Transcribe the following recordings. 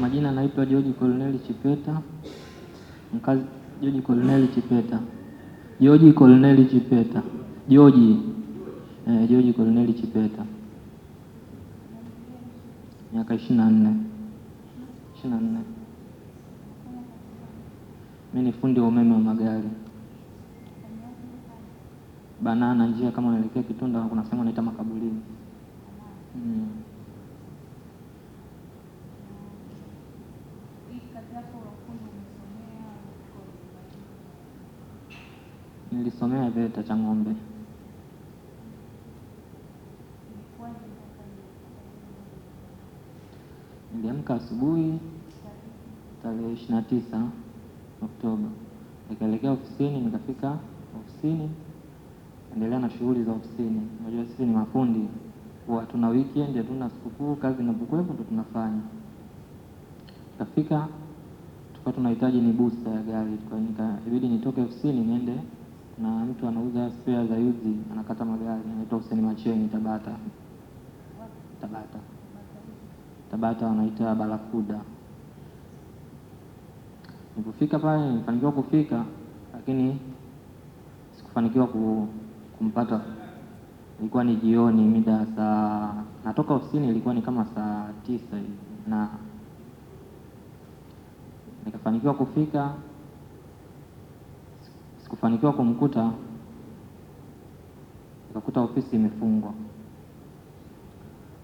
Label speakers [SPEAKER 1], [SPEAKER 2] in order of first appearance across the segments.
[SPEAKER 1] Majina naitwa George Corneli Chipeta. Mkazi George Corneli Chipeta. George Corneli Chipeta. George Corneli Chipeta. Miaka 24. Mimi ni fundi wa umeme wa magari. Banana njia kama unaelekea Kitunda kuna sehemu inaitwa Makaburini. Nilisomea VETA Chang'ombe. Niliamka asubuhi tarehe 29 Oktoba. Nikaelekea ofisini, nikafika ofisini, endelea na shughuli za ofisini. Unajua sisi ni mafundi, huwa tuna weekend, hatuna sikukuu, kazi inapokuwepo ndo tunafanya. Nikafika, tulikuwa tunahitaji ni booster ya gari. Kwa hiyo ikabidi nitoke ofisini niende na mtu anauza spare za uzi, anakata magari, anaitwa Hussein Macheni Tabata wanaita Barakuda. Nilipofika pale nilifanikiwa kufika, lakini sikufanikiwa kumpata. Ilikuwa ni jioni, mida saa natoka ofisini ilikuwa ni kama saa 9 hivi, na nikafanikiwa kufika, sikufanikiwa kumkuta. Nikakuta ofisi imefungwa.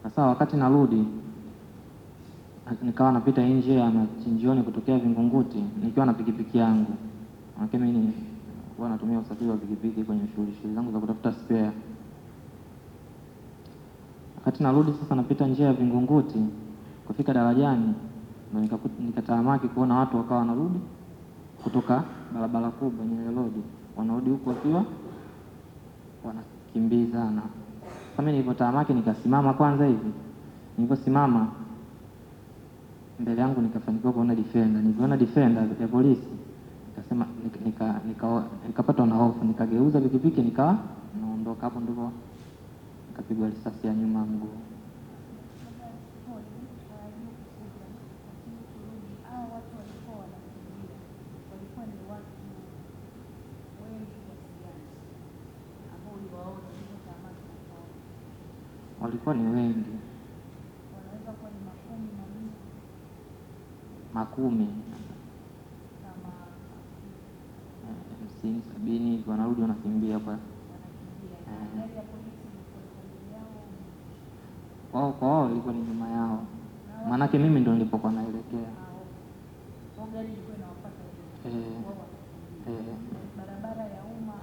[SPEAKER 1] Sasa wakati narudi, nikawa napita nje ya machinjioni kutokea Vingunguti nikiwa na pikipiki yangu. Maana mimi huwa natumia usafiri wa pikipiki kwenye shughuli zangu za kutafuta spare. Wakati narudi sasa, napita njia ya Vingunguti kufika darajani, na nikatamaki kuona watu wakawa wanarudi kutoka barabara kubwa Nyerere Road, wanarudi huko wakiwa wanakimbizana. Sasa mimi nilipotamaki nikasimama kwanza hivi. Niliposimama mbele yangu nikafanikiwa kuona defender. Niliona defender ya polisi, nikasema nikapata na hofu, nikageuza pikipiki nikawa naondoka. Hapo ndipo nikapigwa risasi ya nyuma mguu. Walikuwa ni wengi. Wanaweza kuwa ni makumi, kama 50, 70 wanarudi wanakimbia kwa wao ilikuwa ni nyuma yao. Maanake mimi ndo nilipokuwa naelekea. Barabara ya umma.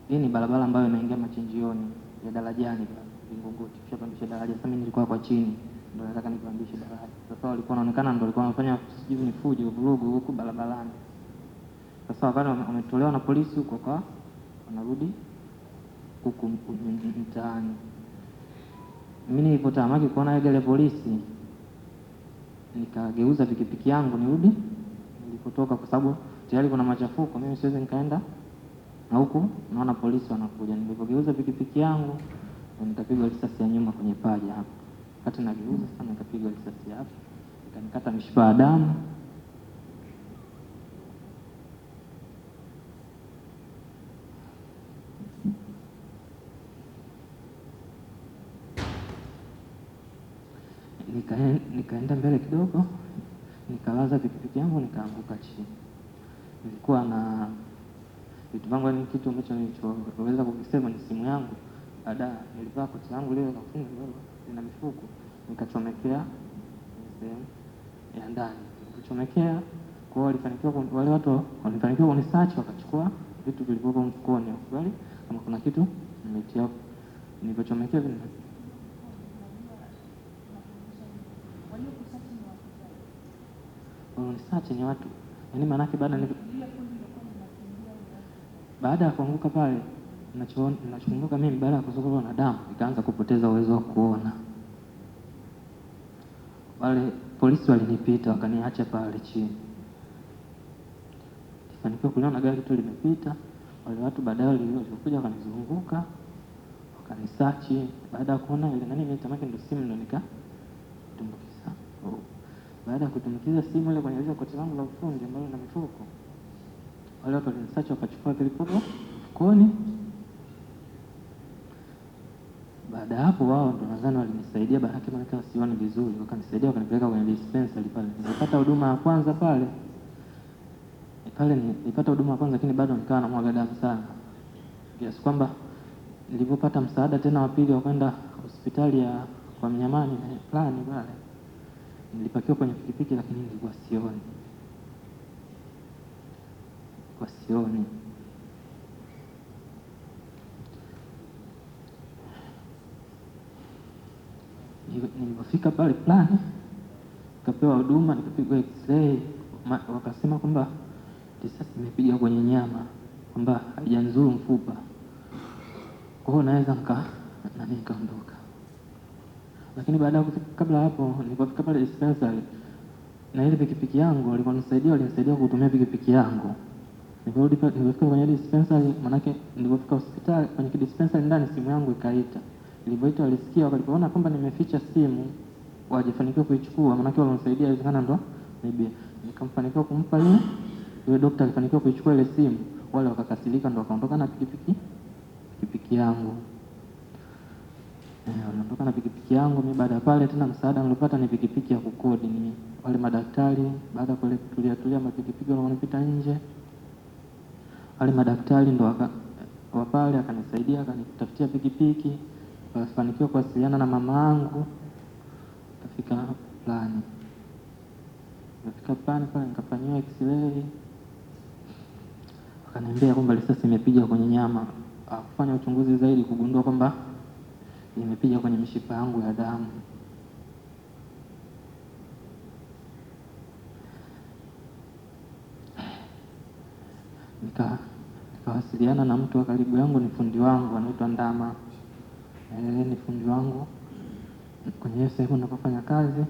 [SPEAKER 1] Hii ni barabara ambayo inaingia machinjioni ya darajani kwa Vingunguti. Kisha pandisha daraja. Sasa mimi nilikuwa kwa chini, ndio nataka nipandishe daraja. Sasa walikuwa wanaonekana ndio walikuwa wanafanya sijui ni fujo, vurugu huko barabarani. Sasa wakati wametolewa na polisi huko, kwa wanarudi huku mtaani. Mimi nilipotamaki kuona gari la polisi, nikageuza pikipiki yangu nirudi nilipotoka, kwa sababu tayari kuna machafuko. Mimi siwezi nikaenda na huku naona polisi wanakuja. Nilipogeuza pikipiki yangu nikapigwa risasi ya nyuma kwenye paja hapa. Wakati nageuza sana nikapigwa risasi hapa, ikanikata mishipa ya damu. Nikaenda mbele kidogo, nikalaza pikipiki yangu, nikaanguka chini. Nilikuwa na vitu vangu, ni kitu ambacho nilichoweza kukisema ni simu yangu. Baada nilivaa koti langu lile la kufunga lina mifuko, nikachomekea sehemu ya ndani. Nikachomekea kwa walifanikiwa, wale watu walifanikiwa kunisearch, wakachukua vitu vilivyokuwa mfukoni, bali kama kuna kitu nimetia hapo. Nilipochomekea vile wanisearch ni watu, yaani maanake baada ya kuanguka pale, ninachokumbuka mimi baada ya kusokotwa na damu, nikaanza kupoteza uwezo wa kuona. Wale polisi walinipita, wakaniacha pale chini. Nilifanikiwa kuliona gari tu limepita. Wale watu baadaye walikuja wakanizunguka, wakanisearch. Baada ya kuona ile nani, mimi tamaki ndio simu, ndio kuitumbukiza. Baada ya kutumbukiza simu ile kwenye ile koti langu la ufundi ambalo na mifuko, wale watu walinisacha wakachukua kile kitu mfukoni. Baada ya hapo wao ndo nadhani walinisaidia, maana kama sioni vizuri, wakanisaidia wakanipeleka kwenye dispensary pale. Nilipata huduma ya kwanza pale nilipata huduma ya kwanza, lakini bado nikawa namwaga damu sana, kiasi kwamba nilipopata msaada tena wa pili wa kwenda hospitali ya kwa Mnyamani fulani pale, nilipakiwa kwenye pikipiki, lakini nilikuwa sioni. Nilipofika pale plani, nikapewa huduma, nikapigwa x-ray, wakasema kwamba risasi imepiga kwenye nyama, kwamba haijanizuru mfupa, kwa hiyo naweza nikaondoka. Lakini baada ya kufika, kabla hapo nilipofika pale dispensary na ile pikipiki yangu walinisaidia kutumia pikipiki yangu. Nilipofika kwenye dispensary, manake nilipofika hospitali kwenye dispensary ndani, simu yangu ikaita. Nilipoita walisikia, walipoona kwamba nimeficha simu wajifanikiwa kuichukua, manake walinisaidia inawezekana ndo maybe nikamfanikiwa kumpa yule daktari, alifanikiwa kuichukua ile simu, wale wakakasirika, ndo wakaondoka na pikipiki yangu. Waliondoka na pikipiki yangu. Mimi baada ya pale tena msaada nilipata ni pikipiki ya kukodi. Ni wale madaktari, baada ya kutulia mapikipiki wanapita nje, wale madaktari ndo wa pale akanisaidia, akanitafutia pikipiki, wakafanikiwa kuwasiliana na mama yangu, kafika plani. Nilifika plani pale nikafanyiwa x-ray, wakaniambia kwamba risasi imepiga kwenye nyama. Kufanya uchunguzi zaidi kugundua kwamba imepiga kwenye mishipa yangu ya damu. Nikawasiliana na mtu wa karibu yangu, ni fundi wangu anaitwa Ndama. Ni fundi wangu kwenye sehemu ninapofanya kazi,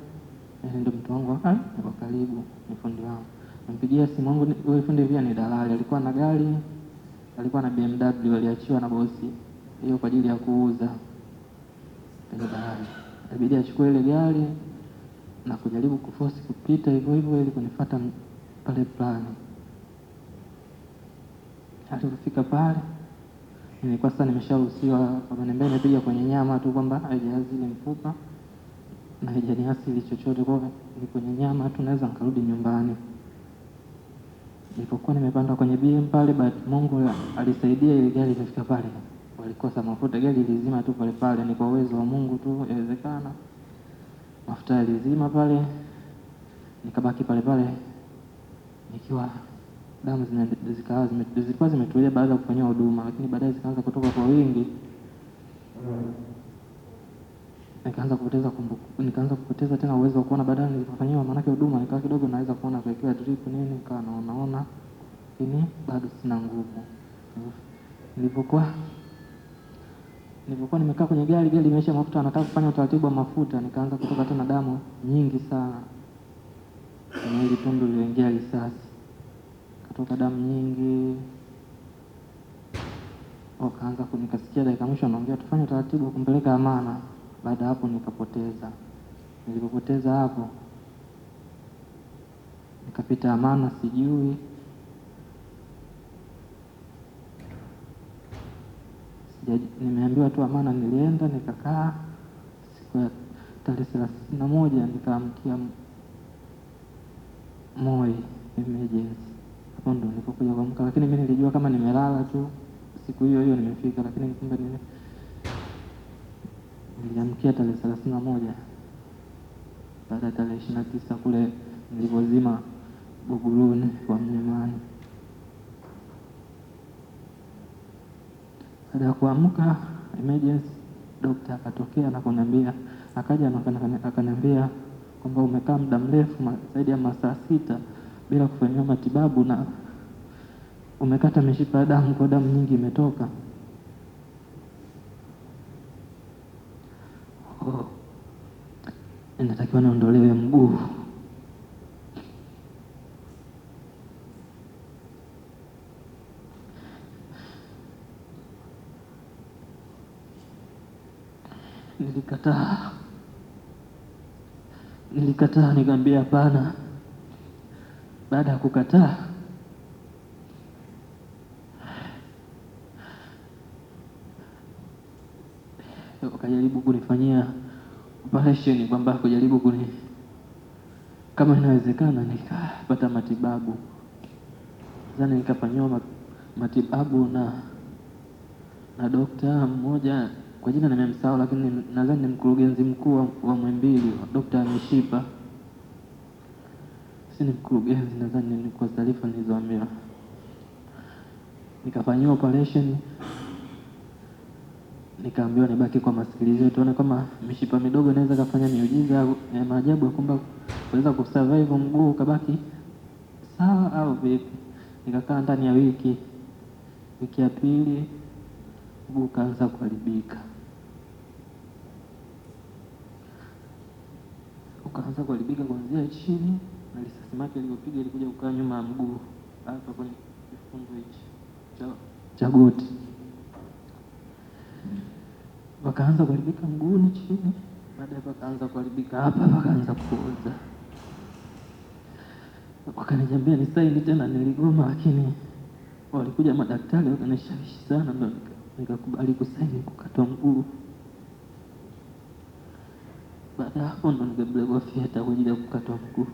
[SPEAKER 1] ndio mtu wangu wa karibu, ni fundi wangu. Nimpigia simu wangu, yule fundi pia ni dalali, alikuwa na gari, alikuwa na BMW aliachiwa na bosi hiyo kwa ajili ya kuuza. Dalali ilibidi achukue ile gari na kujaribu kuforce kupita hivyo ili kunifuata pale plani. Alipofika pale nilikuwa sasa nimesharuhusiwa, wakaniambia imepiga kwenye nyama tu, kwamba haijaathiri mfupa na haijaniathiri chochote, kwa ni kwenye nyama tu, naweza nikarudi nyumbani. Nilipokuwa nimepanda kwenye BM pale, Mungu alisaidia, ile gari ikafika pale, walikosa mafuta, gari lizima tu pale. Ni kwa uwezo wa Mungu tu inawezekana. Mafuta yalizima pale, nikabaki pale nikiwa damu zilikuwa zimetulia baada ya kufanyia huduma, lakini baadaye zikaanza kutoka kwa wingi. Nikaanza kupoteza tena uwezo wa kuona. Baadaye nilipofanyia manake huduma, nikawa kidogo naweza kuona kwa drip nini, nikawa naona, lakini bado sina nguvu. Nilipokuwa nimekaa kwenye gari imeisha mafuta, nataka kufanya utaratibu wa mafuta, nikaanza kutoka tena damu nyingi sana kwenye ile tundu lililoingia risasi, kutoka damu nyingi. Wakaanza kunikasikia dakika mwisho anaongea tufanye utaratibu wa kumpeleka Amana. Baada hapo nikapoteza. Nilipopoteza hapo nikapita Amana, sijui nimeambiwa tu Amana. Nilienda nikakaa, siku ya tarehe 31 nikaamkia Moi emergency. Hapo ndo nilipokuja kuamka, lakini mimi nilijua kama nimelala tu siku hiyo nimefika, lakini kumbe niliamkia tarehe 31 baada ya tarehe 29 kule nilipozima Buguruni kwa Mnyamani. Baada ya kuamka emergency, daktari akatokea na kuniambia, akaja na akaniambia kwamba umekaa muda mrefu zaidi ya masaa 6 bila kufanyiwa matibabu na umekata mishipa ya damu, kwa damu nyingi imetoka. Inatakiwa niondolewe mguu. Nilikataa. Nilikataa, nikamwambia hapana. Baada ya kukataa, wakajaribu kunifanyia operation, kwamba kujaribu kama inawezekana nikapata matibabu. Sasa nikafanyiwa matibabu na dokta mmoja, kwa jina nimemsahau, lakini nadhani ni mkurugenzi mkuu wa Muhimbili, Dokta Mishipa. Si ni mkurugenzi, nadhani ni kwa taarifa nilizoambiwa. Nikafanyiwa operation, nikaambiwa nibaki kwa masikilizio, tuone kama mishipa midogo inaweza kufanya miujiza ya maajabu ya kwamba kuweza kusurvive mguu ukabaki sawa au vipi. Nikakaa ndani ya wiki ya pili mguu ukaanza kuharibika. Ukaanza kuharibika kuanzia chini, na risasi yake iliyopiga ilikuja kukaa nyuma ya mguu hapa kwenye kifundo hichi cha goti. Wakaanza kuharibika mguuni chini, baadaye wakaanza kuharibika hapa, wakaanza kuoza. Wakaniambia nisaini tena, niligoma, lakini walikuja madaktari wakanishawishi sana, ndio nikakubali kusaini kukatwa mguu. Baada hapo ndo nikapelekwa theater kwa ajili ya kukatwa mguu.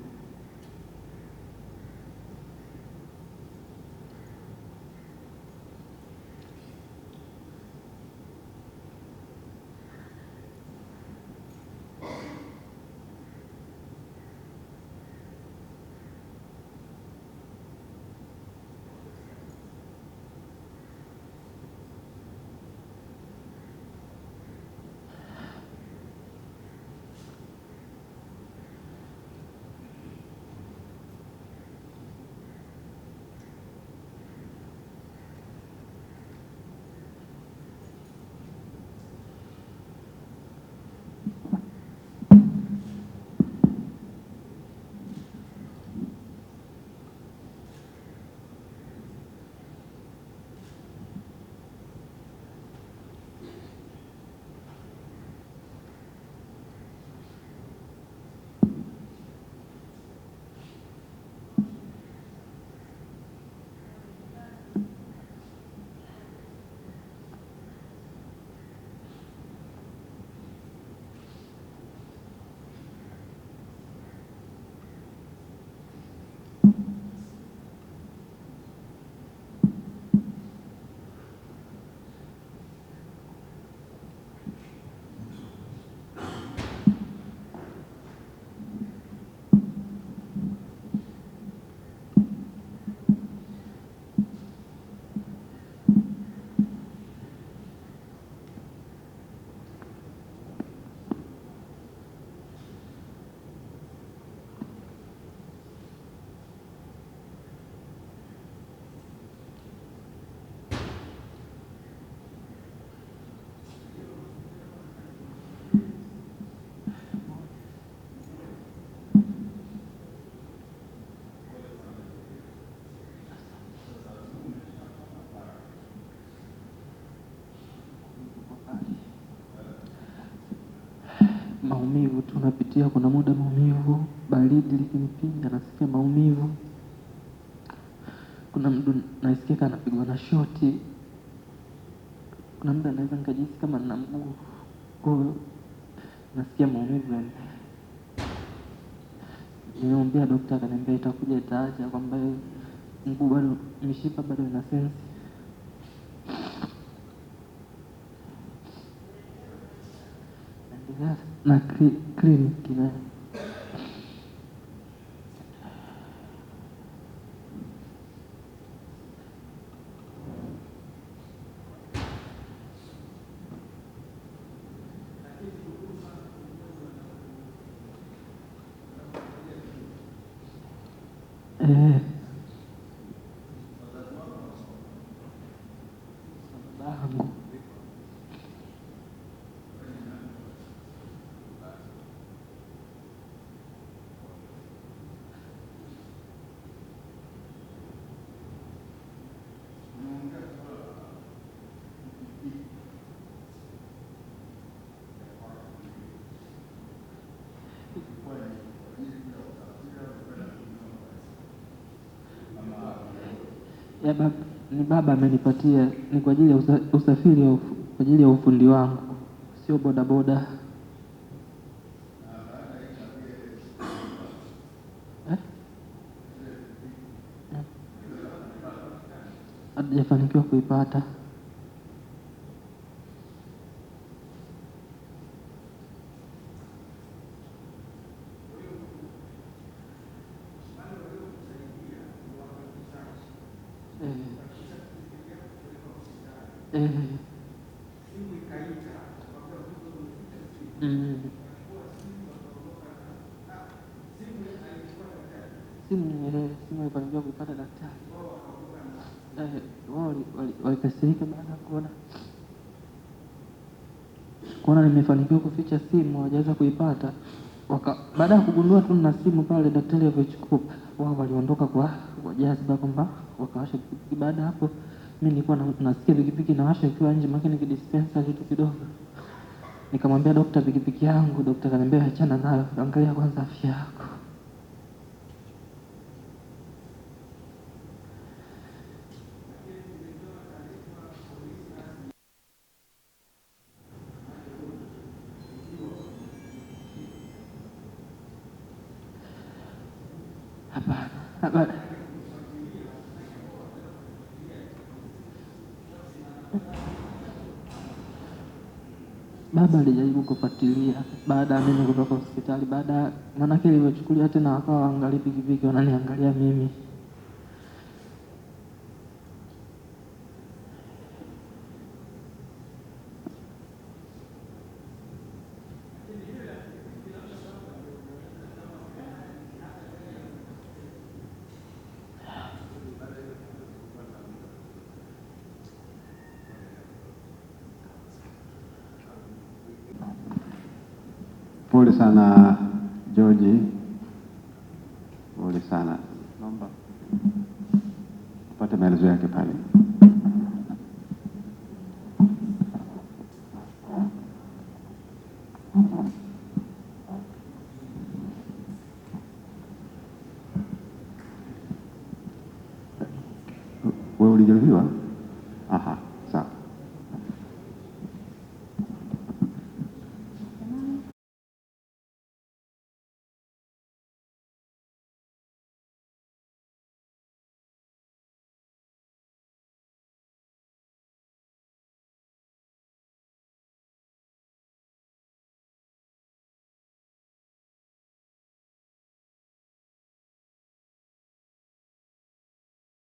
[SPEAKER 1] Maumivu tunapitia, kuna muda maumivu, baridi likinipiga nasikia maumivu. Kuna muda nasikia kana napigwa na shoti. Kuna muda naweza nikajisi kama nina mguu, kwa nasikia maumivu yani. Nimeombea daktari akaniambia itakuja itaacha, kwamba mguu bado, mishipa bado ina sense. Na kliniki na Ni baba amenipatia, ni kwa ajili ya usafiri kwa ajili ya ufundi wangu, sio bodaboda. Hajafanikiwa kuipata. Simu ilifanikiwa kuipata daktari. Wao walikasirika baada ya kuona nimefanikiwa kuficha simu, hawajaweza kuipata. Baada ya kugundua tu na simu pale daktari alivyochukua, wao waliondoka kwa jaziba kwamba wakawasha pikipiki. Baada hapo mimi nilikuwa nasikia pikipiki nawasha ikiwa nje, maana nikidispensa kitu kidogo. Nikamwambia daktari, pikipiki yangu. Daktari akaniambia achana nayo, angalia kwanza afya yako. Hapana. Baba alijaribu kufuatilia baada ya mimi kutoka hospitali, maanake ilivyochukulia tena wakawa waangalia pikipiki, wananiangalia mimi.
[SPEAKER 2] Pole sana George, pole sana. Naomba upate maelezo yake pale. Wewe ulijeruhiwa?